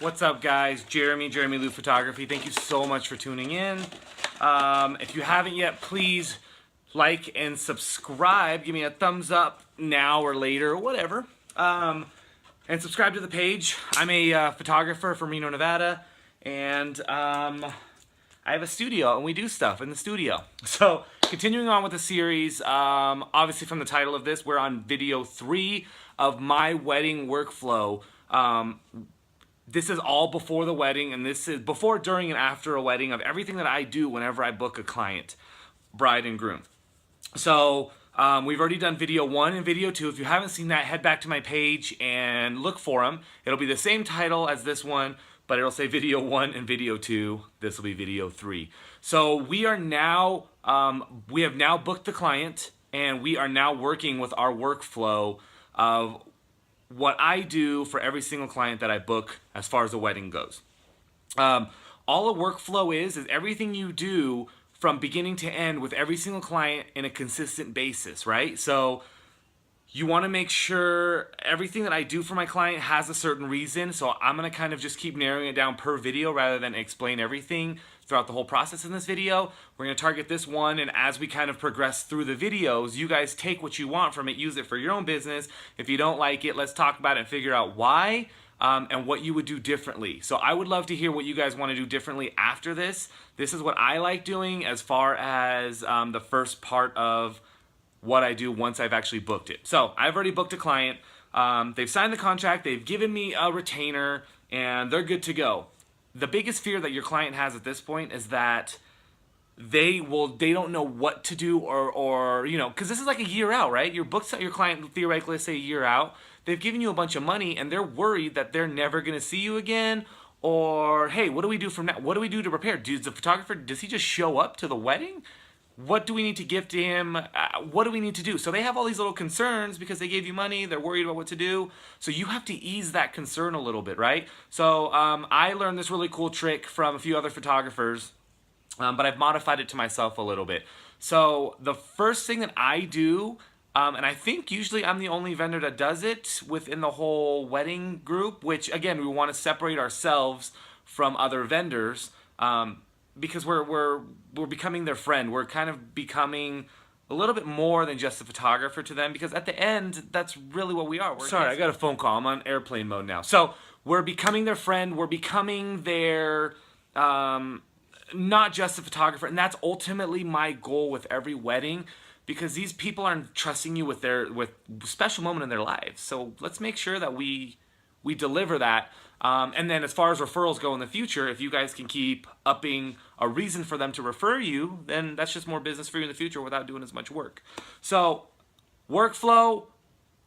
What's up, guys? Jeremy Lou Photography. Thank you so much for tuning in. If you haven't yet, please like and subscribe. Give me a thumbs up now or later, or whatever. And subscribe to the page. I'm a photographer from Reno, Nevada, and I have a studio, and we do stuff in the studio. So, continuing on with the series, obviously from the title of this, we're on video 3 of my wedding workflow. This is all before the wedding, and this is before, during, and after a wedding of everything that I do whenever I book a client, bride and groom. So we've already done video 1 and video 2. If you haven't seen that, head back to my page and look for them. It'll be the same title as this one, but it'll say video 1 and video 2. This will be video 3. So we are now, we have now booked the client, and we are now working with our workflow of what I do for every single client that I book as far as the wedding goes. All a workflow is everything you do from beginning to end with every single client in a consistent basis, right? So you want to make sure everything that I do for my client has a certain reason. So I'm going to kind of just keep narrowing it down per video rather than explain everything throughout the whole process in this video. We're going to target this one, and as we kind of progress through the videos, you guys take what you want from it, use it for your own business. If you don't like it, let's talk about it and figure out why and what you would do differently. So I would love to hear what you guys want to do differently after this. This is what I like doing as far as the first part of what I do once I've actually booked it. So I've already booked a client. They've signed the contract, they've given me a retainer, and they're good to go. The biggest fear that your client has at this point is that they don't know what to do, or you know, because this is like a year out, right? Your client theoretically, let's say a year out. They've given you a bunch of money, and they're worried that they're never going to see you again. Or hey, what do we do from now? What do we do to prepare? Does the photographer, does he just show up to the wedding? What do we need to give to him? What do we need to do? So they have all these little concerns because they gave you money. They're worried about what to do. So you have to ease that concern a little bit, right? So I learned this really cool trick from a few other photographers, but I've modified it to myself a little bit. So the first thing that I do, and I think usually I'm the only vendor that does it within the whole wedding group, which again, we want to separate ourselves from other vendors, because we're becoming their friend. We're kind of becoming a little bit more than just a photographer to them, because at the end, that's really what we are. Sorry, I got a phone call. I'm on airplane mode now. So we're becoming their friend. We're becoming their, not just a photographer. And that's ultimately my goal with every wedding, because these people are trusting you with special moment in their lives. So let's make sure that we deliver that. And then as far as referrals go in the future, if you guys can keep upping a reason for them to refer you, then that's just more business for you in the future without doing as much work. So workflow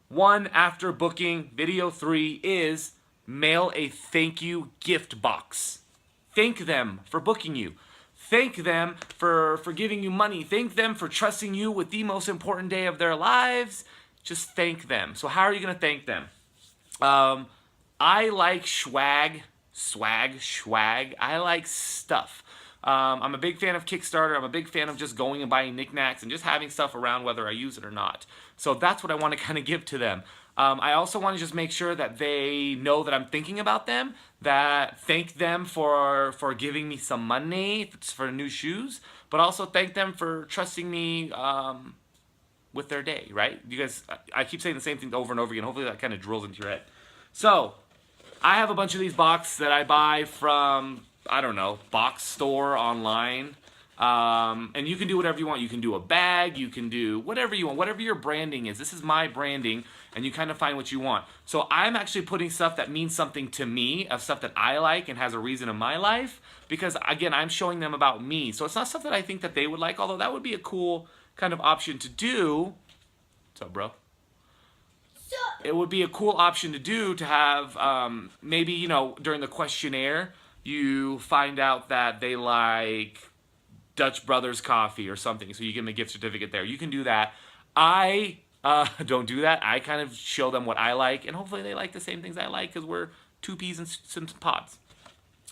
1 after booking, video 3 is mail a thank you gift box. Thank them for booking you. Thank them for giving you money. Thank them for trusting you with the most important day of their lives. Just thank them. So how are you going to thank them? I like swag. I like stuff. I'm a big fan of Kickstarter. I'm a big fan of just going and buying knickknacks and just having stuff around whether I use it or not. So that's what I want to kind of give to them. I also want to just make sure that they know that I'm thinking about them, that thank them for giving me some money for new shoes, but also thank them for trusting me with their day, right? You guys, I keep saying the same thing over and over again. Hopefully that kind of drills into your head. So I have a bunch of these boxes that I buy from, I don't know, Box Store online. And you can do whatever you want. You can do a bag, you can do whatever you want, whatever your branding is. This is my branding, and you kind of find what you want. So I'm actually putting stuff that means something to me, of stuff that I like and has a reason in my life, because again, I'm showing them about me. So it's not stuff that I think that they would like, although that would be a cool kind of option to do. What's up, bro? It would be a cool option to do, to have maybe, you know, during the questionnaire, you find out that they like Dutch Brothers coffee or something, so you give them a gift certificate there. You can do that. I don't do that. I kind of show them what I like, and hopefully they like the same things I like, because we're two peas in some pods.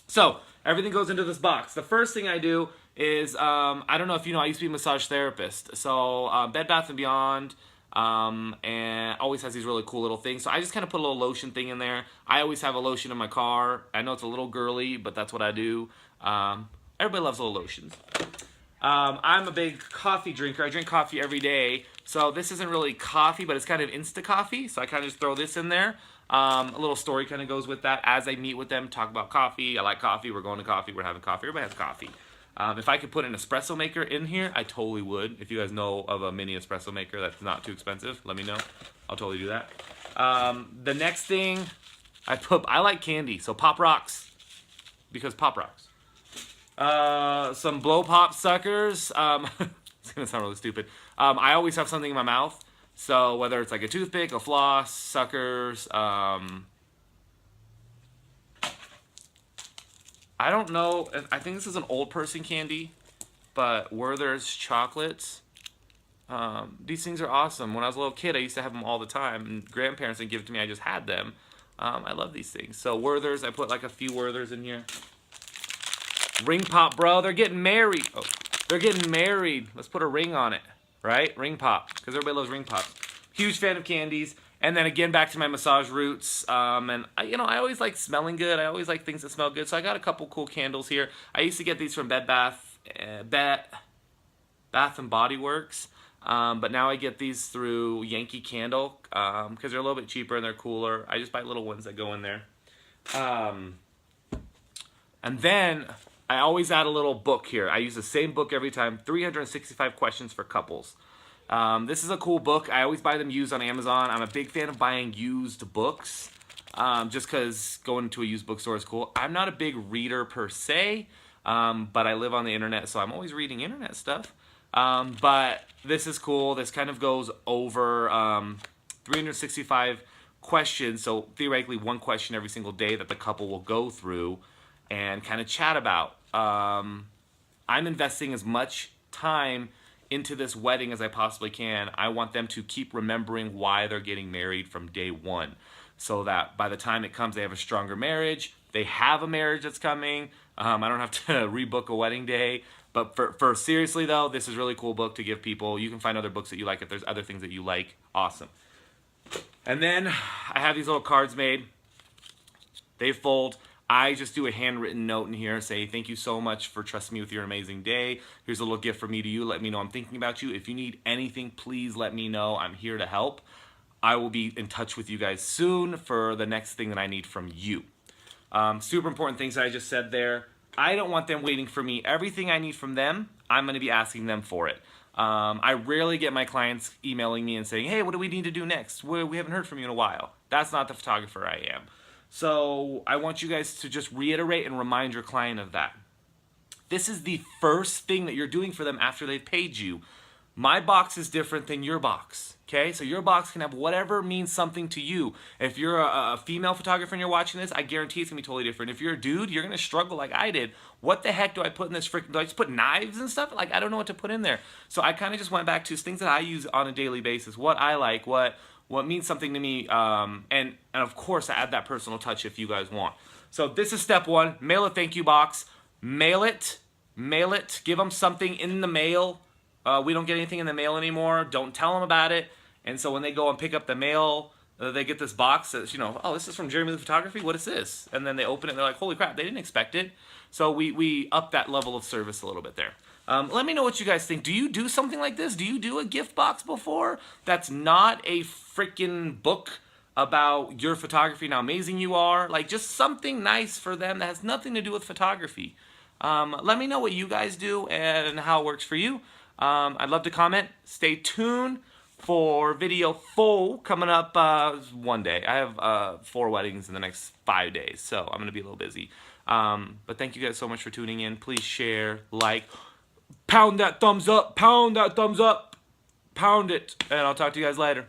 So everything goes into this box. The first thing I do is, I don't know if you know, I used to be a massage therapist. So Bed Bath & Beyond, and always has these really cool little things. So I just kind of put a little lotion thing in there. I always have a lotion in my car. I know it's a little girly, but that's what I do. Everybody loves little lotions. I'm a big coffee drinker. I drink coffee every day. So this isn't really coffee, but it's kind of Insta coffee. So I kind of just throw this in there. A little story kind of goes with that. As I meet with them, talk about coffee. I like coffee. We're going to coffee. We're having coffee. Everybody has coffee. If I could put an espresso maker in here, I totally would. If you guys know of a mini espresso maker that's not too expensive, let me know. I'll totally do that. The next thing I like candy, so Pop Rocks, because Pop Rocks. Some blow pop suckers. It's gonna sound really stupid. I always have something in my mouth, so whether it's like a toothpick, a floss, suckers. I don't know. I think this is an old person candy, but Werther's chocolates. These things are awesome. When I was a little kid, I used to have them all the time, and grandparents didn't give it to me. I just had them. I love these things. So Werther's, I put like a few Werther's in here. Ring pop, bro. They're getting married. Oh, they're getting married. Let's put a ring on it, right? Ring pop, because everybody loves ring pops. Huge fan of candies. And then again, back to my massage roots. And I always like smelling good. I always like things that smell good. So I got a couple cool candles here. I used to get these from Bath and Body Works. But now I get these through Yankee Candle because they're a little bit cheaper and they're cooler. I just buy little ones that go in there. And then I always add a little book here. I use the same book every time. 365 questions for couples. This is a cool book. I always buy them used on Amazon. I'm a big fan of buying used books, just because going to a used bookstore is cool. I'm not a big reader per se, but I live on the internet, so I'm always reading internet stuff. But this is cool. This kind of goes over 365 questions, so theoretically one question every single day that the couple will go through and kind of chat about. I'm investing as much time into this wedding as I possibly can. I want them to keep remembering why they're getting married from day one, so that by the time it comes, they have a stronger marriage. They have a marriage that's coming. I don't have to rebook a wedding day. But for seriously though, this is a really cool book to give people. You can find other books that you like if there's other things that you like. Awesome. And then I have these little cards made. They fold. I just do a handwritten note in here, say thank you so much for trusting me with your amazing day. Here's a little gift from me to you. Let me know I'm thinking about you. If you need anything, please let me know. I'm here to help. I will be in touch with you guys soon for the next thing that I need from you. Super important things that I just said there. I don't want them waiting for me. Everything I need from them, I'm going to be asking them for it. I rarely get my clients emailing me and saying, hey, what do we need to do next? We haven't heard from you in a while. That's not the photographer I am. So I want you guys to just reiterate and remind your client of that. This is the first thing that you're doing for them after they've paid you. My box is different than your box, okay? So your box can have whatever means something to you. If you're a female photographer and you're watching this, I guarantee it's gonna be totally different. If you're a dude, you're gonna struggle like I did. What the heck do I put in this freaking, do I just put knives and stuff? Like, I don't know what to put in there. So I kind of just went back to things that I use on a daily basis, what I like, what means something to me, and of course I add that personal touch if you guys want. So this is step one, mail a thank you box. Mail it, give them something in the mail. We don't get anything in the mail anymore. Don't tell them about it. And so when they go and pick up the mail, they get this box that's, oh, this is from Jeremy Lou Photography. What is this? And then they open it and they're like, holy crap, they didn't expect it. So we up that level of service a little bit there. Let me know what you guys think. Do you do something like this? Do you do a gift box before that's not a freaking book about your photography and how amazing you are? Like, just something nice for them that has nothing to do with photography. Let me know what you guys do and how it works for you. I'd love to comment. Stay tuned for video 4 coming up one day. I have 4 weddings in the next 5 days, so I'm going to be a little busy. But thank you guys so much for tuning in. Please share, like, pound that thumbs up, pound that thumbs up, pound it, and I'll talk to you guys later.